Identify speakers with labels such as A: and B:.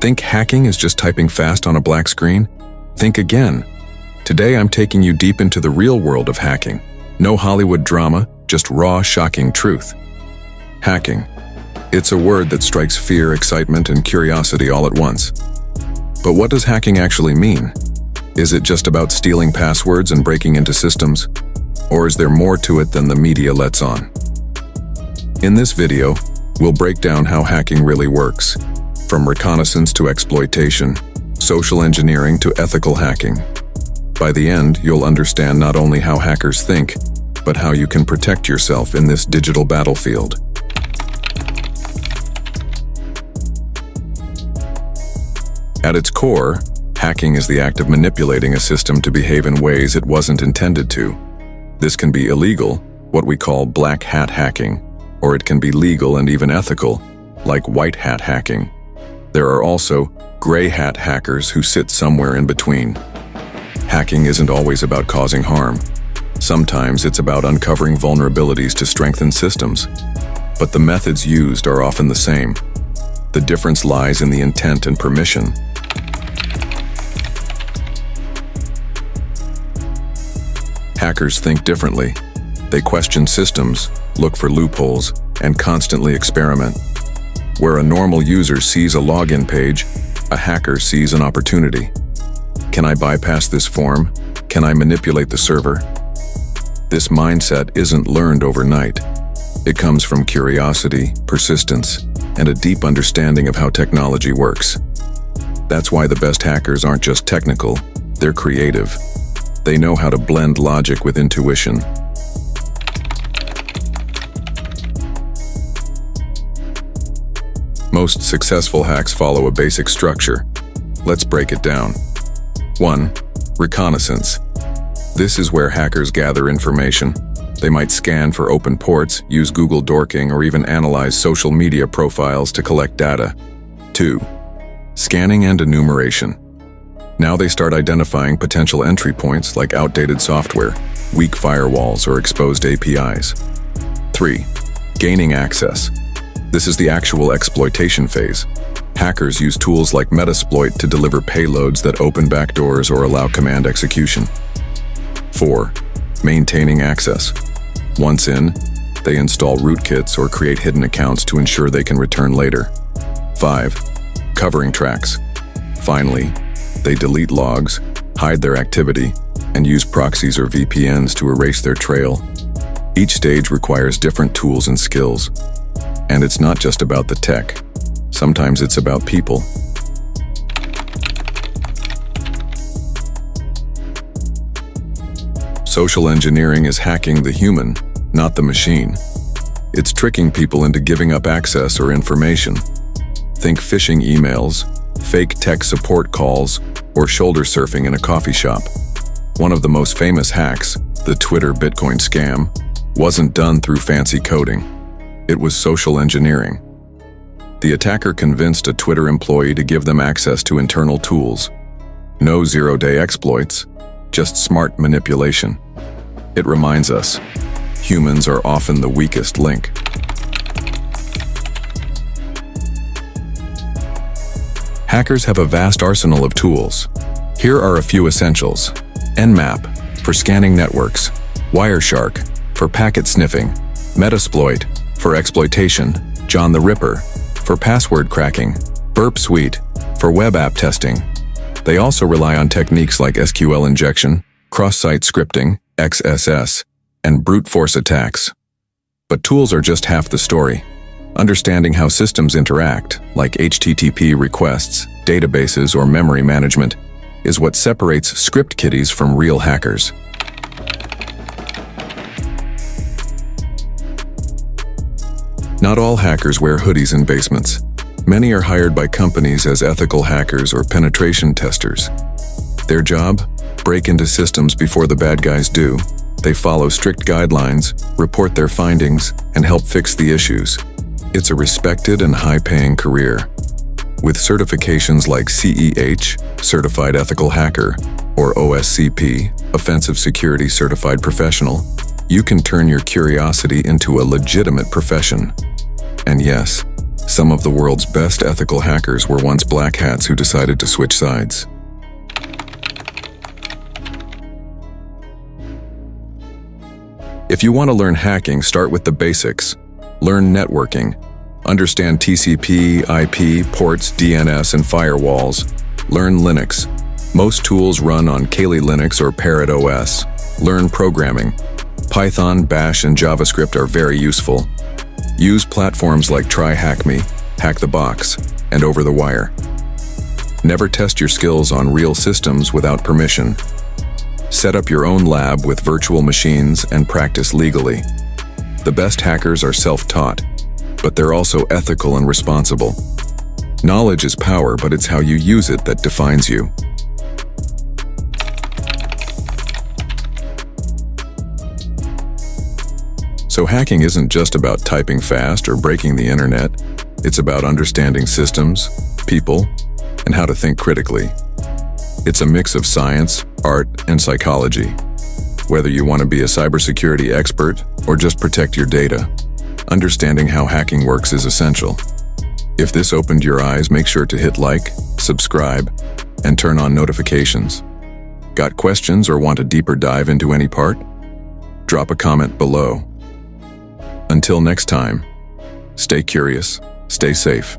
A: Think hacking is just typing fast on a black screen? Think again. Today I'm taking you deep into the real world of hacking. No Hollywood drama, just raw, shocking truth. Hacking. It's a word that strikes fear, excitement, and curiosity all at once. But what does hacking actually mean? Is it just about stealing passwords and breaking into systems? Or is there more to it than the media lets on? In this video, we'll break down how hacking really works, from reconnaissance to exploitation, social engineering to ethical hacking. By the end, you'll understand not only how hackers think, but how you can protect yourself in this digital battlefield. At its core, hacking is the act of manipulating a system to behave in ways it wasn't intended to. This can be illegal, what we call black hat hacking, or it can be legal and even ethical, like white hat hacking. There are also gray hat hackers who sit somewhere in between. Hacking isn't always about causing harm. Sometimes it's about uncovering vulnerabilities to strengthen systems. But the methods used are often the same. The difference lies in the intent and permission. Hackers think differently. They question systems, look for loopholes, and constantly experiment. Where a normal user sees a login page, a hacker sees an opportunity. Can I bypass this form? Can I manipulate the server? This mindset isn't learned overnight. It comes from curiosity, persistence, and a deep understanding of how technology works. That's why the best hackers aren't just technical, they're creative. They know how to blend logic with intuition. Most successful hacks follow a basic structure. Let's break it down. 1. Reconnaissance. This is where hackers gather information. They might scan for open ports, use Google dorking, or even analyze social media profiles to collect data. 2. Scanning and enumeration. Now they start identifying potential entry points like outdated software, weak firewalls, or exposed APIs. 3. Gaining access. This is the actual exploitation phase. Hackers use tools like Metasploit to deliver payloads that open backdoors or allow command execution. 4. Maintaining access. Once in, they install rootkits or create hidden accounts to ensure they can return later. 5. Covering tracks. Finally, they delete logs, hide their activity, and use proxies or VPNs to erase their trail. Each stage requires different tools and skills. And it's not just about the tech. Sometimes it's about people. Social engineering is hacking the human, not the machine. It's tricking people into giving up access or information. Think phishing emails, fake tech support calls, or shoulder surfing in a coffee shop. One of the most famous hacks, the Twitter Bitcoin scam, wasn't done through fancy coding. It was social engineering. The attacker convinced a Twitter employee to give them access to internal tools. No zero-day exploits, just smart manipulation. It reminds us, humans are often the weakest link. Hackers have a vast arsenal of tools. Here are a few essentials. Nmap, for scanning networks. Wireshark, for packet sniffing. Metasploit, for exploitation. John the Ripper, for password cracking. Burp Suite, for web app testing. They also rely on techniques like SQL injection, cross-site scripting, XSS, and brute force attacks. But tools are just half the story. Understanding how systems interact, like HTTP requests, databases, or memory management, is what separates script kiddies from real hackers. Not all hackers wear hoodies in basements. Many are hired by companies as ethical hackers or penetration testers. Their job? Break into systems before the bad guys do. They follow strict guidelines, report their findings, and help fix the issues. It's a respected and high-paying career. With certifications like CEH, Certified Ethical Hacker, or OSCP, Offensive Security Certified Professional, you can turn your curiosity into a legitimate profession. And yes, Some of the world's best ethical hackers were once black hats who decided to switch sides. If you want to learn hacking, start with the basics. Learn networking. Understand TCP, IP, ports, DNS, and firewalls. Learn Linux. Most tools run on Kali Linux or Parrot OS. Learn programming. Python, Bash, and JavaScript are very useful. Use platforms like TryHackMe, Hack the Box, and Over the Wire. Never test your skills on real systems without permission. Set up your own lab with virtual machines and practice legally. The best hackers are self-taught, but they're also ethical and responsible. Knowledge is power, but it's how you use it that defines you. So hacking isn't just about typing fast or breaking the internet. It's about understanding systems, people, and how to think critically. It's a mix of science, art, and psychology. Whether you want to be a cybersecurity expert or just protect your data, understanding how hacking works is essential. If this opened your eyes, make sure to hit like, subscribe, and turn on notifications. Got questions or want a deeper dive into any part? Drop a comment below. Until next time, stay curious, stay safe.